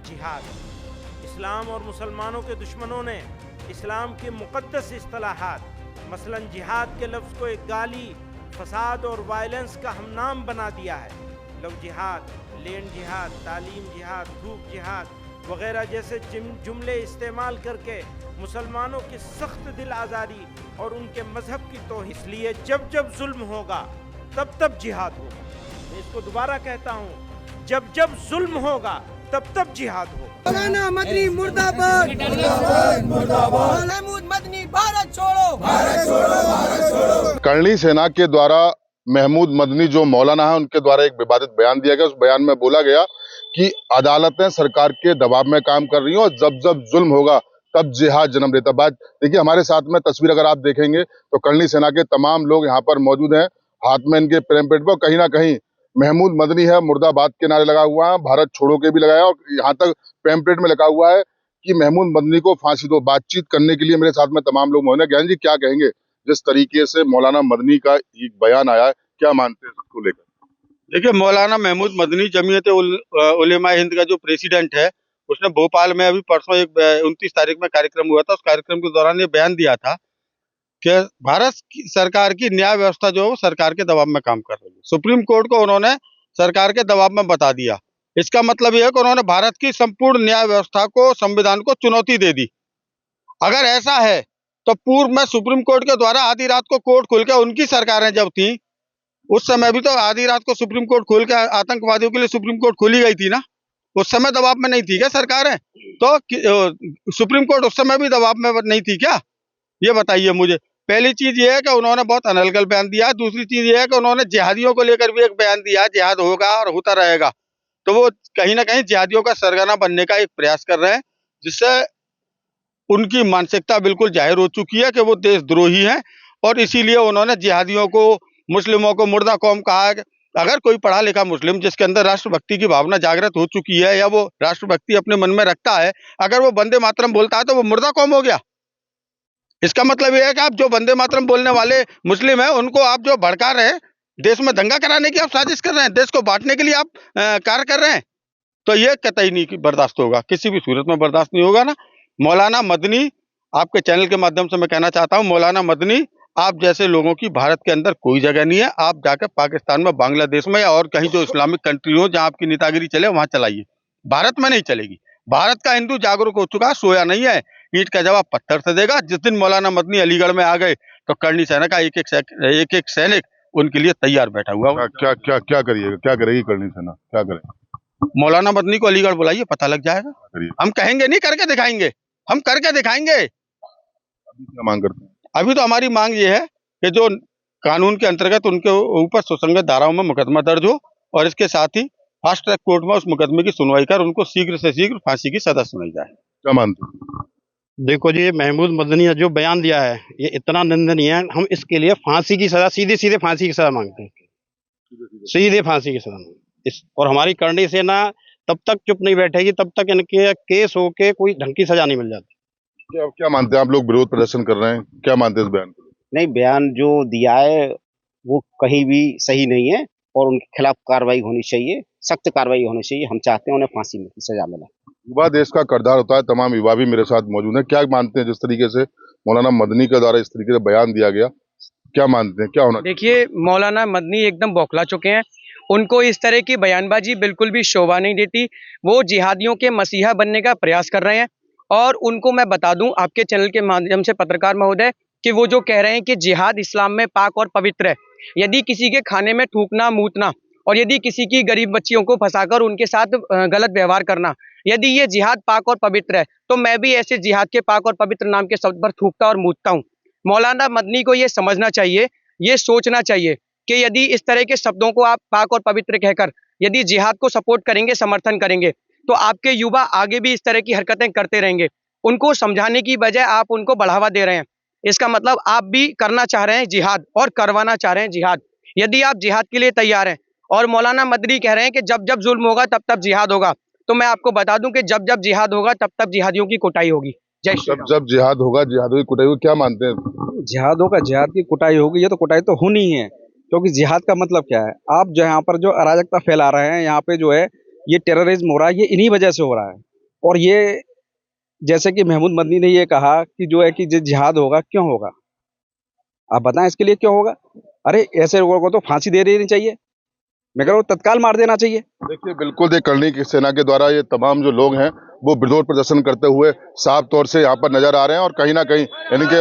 जिहाद। इस्लाम और मुसलमानों के दुश्मनों ने इस्लाम के मुक़द्दस इस्तिलाहात मसलन जिहाद के लफ्ज़ को एक गाली, फसाद और वायलेंस का हमनाम बना दिया है। लव जिहाद, लैंड जिहाद, तालीम जिहाद, धूप जिहाद वगैरह जैसे जुमले इस्तेमाल करके मुसलमानों की सख्त दिल आज़ारी और उनके मजहब की तौहीन। इसलिए जब जब जुल्म होगा तब तब जिहाद होगा। मैं इसको दोबारा कहता हूँ, जब जब जुल्म होगा तब तब जिहाद होगा। मौलाना मदनी मुर्दाबाद, महमूद मदनी भारत छोड़ो, भारत छोड़ो, भारत छोड़ो। करणी सेना के द्वारा महमूद मदनी जो मौलाना है उनके द्वारा एक विवादित बयान दिया गया। उस बयान में बोला गया कि अदालतें सरकार के दबाव में काम कर रही हैं और जब जब जुल्म होगा तब जिहाद जन्म लेता। बात देखिए, हमारे साथ में तस्वीर अगर आप देखेंगे तो करणी सेना के तमाम लोग यहाँ पर मौजूद हैं, हाथ में इनके पैम्पलेट पर कहीं ना कहीं महमूद मदनी है मुर्दाबाद के नारे लगा हुआ है, भारत छोड़ो के भी लगाया और यहाँ तक पैम्पलेट में लिखा हुआ है कि महमूद मदनी को फांसी दो। बातचीत करने के लिए मेरे साथ में तमाम लोग मौजूद हैं। ज्ञान जी, क्या कहेंगे जिस तरीके से मौलाना मदनी का एक बयान आया है, क्या मानते हैं इसको लेकर? देखिए, मौलाना महमूद मदनी जमीयत उलेमा हिंद का जो प्रेसिडेंट है, उसने भोपाल में अभी परसों एक 29 तारीख में कार्यक्रम हुआ था। उस कार्यक्रम के दौरान ये बयान दिया था कि भारत की सरकार की न्याय व्यवस्था जो है वो सरकार के दबाव में काम कर रही है। सुप्रीम कोर्ट को उन्होंने सरकार के दबाव में बता दिया। इसका मतलब यह है कि उन्होंने भारत की संपूर्ण न्याय व्यवस्था को, संविधान को चुनौती दे दी। अगर ऐसा है तो पूर्व में सुप्रीम कोर्ट के द्वारा आधी रात को कोर्ट खोल के, उनकी सरकारें जब थी उस समय भी तो आधी रात को सुप्रीम कोर्ट खोल के आतंकवादियों के लिए सुप्रीम कोर्ट खोली गई थी ना। उस समय दबाव में नहीं थी क्या सरकारें? तो सुप्रीम कोर्ट उस समय भी दबाव में नहीं थी क्या? ये बताइए मुझे। पहली चीज ये है कि उन्होंने बहुत अनलगल बयान दिया। दूसरी चीज ये है कि उन्होंने जिहादियों को लेकर भी एक बयान दिया, जिहाद होगा और होता रहेगा। तो वो कहीं ना कहीं जिहादियों का सरगना बनने का एक प्रयास कर रहे हैं, जिससे उनकी मानसिकता बिल्कुल जाहिर हो चुकी है कि वो देशद्रोही हैं और इसीलिए उन्होंने जिहादियों को, मुस्लिमों को मुर्दा कौम कहा है। अगर कोई पढ़ा लिखा मुस्लिम जिसके अंदर राष्ट्रभक्ति की भावना जागृत हो चुकी है या वो राष्ट्रभक्ति अपने मन में रखता है, अगर वो वंदे मातरम बोलता है तो वो मुर्दा कौम हो गया। इसका मतलब यह है कि आप जो वंदे मातरम बोलने वाले मुस्लिम हैं उनको आप जो भड़का रहे हैं, देश में दंगा कराने की आप साजिश कर रहे हैं, देश को बांटने के लिए आप कार्य कर रहे हैं, तो ये कतई नहीं बर्दाश्त होगा, किसी भी सूरत में बर्दाश्त नहीं होगा ना। मौलाना मदनी, आपके चैनल के माध्यम से मैं कहना चाहता हूं, मौलाना मदनी, आप जैसे लोगों की भारत के अंदर कोई जगह नहीं है। आप जाकर पाकिस्तान में, बांग्लादेश में या और कहीं जो इस्लामिक कंट्री हो जहां आपकी नेतागिरी चले वहां चलाइए, भारत में नहीं चलेगी। भारत का हिंदू जागरूक हो चुका, सोया नहीं है। ईंट का जवाब पत्थर से देगा। जिस दिन मौलाना मदनी अलीगढ़ में आ गए तो करणी सेना का एक एक सैनिक उनके लिए तैयार बैठा हुआ। क्या करेगी करणी सेना? क्या करेगी? मौलाना मदनी को अलीगढ़ बुलाइए, पता लग जाएगा। हम कहेंगे नहीं, करके दिखाएंगे, हम करके दिखाएंगे। अभी क्या मांग करते हैं? अभी तो हमारी मांग ये है कि जो कानून के अंतर्गत उनके ऊपर सुसंगत धाराओं में मुकदमा दर्ज हो और इसके साथ ही फास्ट ट्रैक कोर्ट में उस मुकदमे की सुनवाई कर उनको शीघ्र से शीघ्र फांसी की सजा सुनाई जाए। क्या मानते हैं? देखो जी, महमूद मदनी ने जो बयान दिया है ये इतना निंदनीय है। हम इसके लिए फांसी की सजा, सीधे सीधे फांसी की सजा मांगते हैं, सीधे फांसी की सजा। और हमारी करणी सेना तब तक चुप नहीं बैठेगी तब तक इनके केस होके कोई ढंग की सजा नहीं मिल जाती। क्या मानते हैं आप लोग? विरोध प्रदर्शन कर रहे हैं, क्या मानते हैं इस बयान को? नहीं, बयान जो दिया है वो कहीं भी सही नहीं है और उनके खिलाफ कार्रवाई होनी चाहिए, सख्त कार्रवाई होनी चाहिए। हम चाहते हैं उन्हें फांसी की सजा मिले। युवा देश का करदार होता है, तमाम युवा भी मेरे साथ मौजूद हैं। क्या मानते हैं जिस तरीके से मौलाना मदनी के द्वारा इस तरीके से बयान दिया गया, क्या मानते हैं क्या होना? देखिए, मौलाना मदनी एकदम बौखला चुके हैं। उनको इस तरह की बयानबाजी बिल्कुल भी शोभा नहीं देती। वो जिहादियों के मसीहा बनने का प्रयास कर रहे हैं और उनको मैं बता दूं आपके चैनल के माध्यम से पत्रकार महोदय कि वो जो कह रहे हैं कि जिहाद इस्लाम में पाक और पवित्र है। यदि किसी के खाने में थूकना, मूतना और यदि किसी की गरीब बच्चियों को फंसाकर उनके साथ गलत व्यवहार करना, यदि ये जिहाद पाक और पवित्र है तो मैं भी ऐसे जिहाद के पाक और पवित्र नाम के शब्द पर थूकता और मूतता हूँ। मौलाना मदनी को ये समझना चाहिए, ये सोचना चाहिए कि यदि इस तरह के शब्दों को आप पाक और पवित्र कहकर यदि जिहाद को सपोर्ट करेंगे, समर्थन करेंगे, तो आपके युवा आगे भी इस तरह की हरकतें करते रहेंगे। उनको समझाने की बजाय आप उनको बढ़ावा दे रहे हैं। इसका मतलब आप भी करना चाह रहे हैं जिहाद और करवाना चाह रहे हैं जिहाद। यदि आप जिहाद के लिए तैयार हैं और मौलाना मदनी कह रहे हैं कि जब जब जुल्म होगा तब तब जिहाद होगा, तो मैं आपको बता दूं कि जब जब जिहाद होगा तब तब जिहादियों की कुटाई होगी। जय श्री राम। जब जिहाद होगा, जिहादियों की कुटाई होगी, क्या मानते हैं? जिहाद होगा, जिहाद की कुटाई होगी। ये तो कुटाई तो होनी ही है, क्योंकि जिहाद का मतलब क्या है? आप जो यहाँ पर जो अराजकता फैला रहे हैं, यहाँ पे जो है ये टेररिज्म हो रहा है, ये इन्हीं वजह से हो रहा है। और ये जैसे कि महमूद मदनी ने ये कहा कि जो है कि जिहाद होगा, क्यों होगा? आप बताएं इसके लिए क्यों होगा? अरे ऐसे लोगों को तो फांसी दे देनी चाहिए, मैं कह रहा हूँ तत्काल मार देना चाहिए। देखिए, बिल्कुल ये करनी की सेना के द्वारा ये तमाम जो लोग हैं वो विरोध प्रदर्शन करते हुए साफ तौर से यहाँ पर नजर आ रहे हैं और कहीं ना कहीं इनके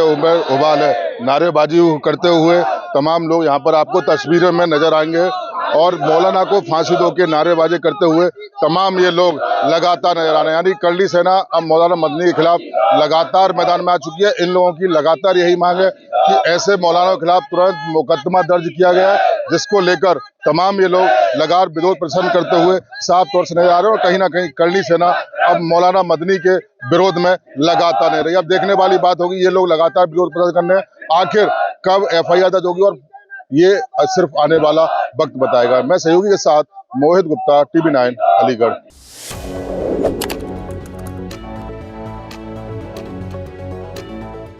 उबाल है नारेबाजी करते हुए तमाम लोग यहाँ पर आपको तस्वीरों में नजर आएंगे और मौलाना को फांसी दो के नारेबाजी करते हुए तमाम ये लोग लगातार नजर आ रहे हैं। यानी करनी सेना अब मौलाना मदनी के खिलाफ लगातार मैदान में आ चुकी है। इन लोगों की लगातार यही मांग है कि ऐसे मौलाना के खिलाफ तुरंत मुकदमा दर्ज किया गया है, जिसको लेकर तमाम ये लोग लगातार विरोध प्रदर्शन करते हुए साफ तौर से नजर आ रहे हैं और कहीं ना कहीं करनी सेना अब मौलाना मदनी के विरोध में लगातार नहीं रही। अब देखने वाली बात होगी ये लोग लगातार विरोध प्रदर्शन करने आखिर कब FIR दर्ज होगी और ये सिर्फ आने वाला वक्त बताएगा। मैं सहयोगी के साथ मोहित गुप्ता, TV9 अलीगढ़।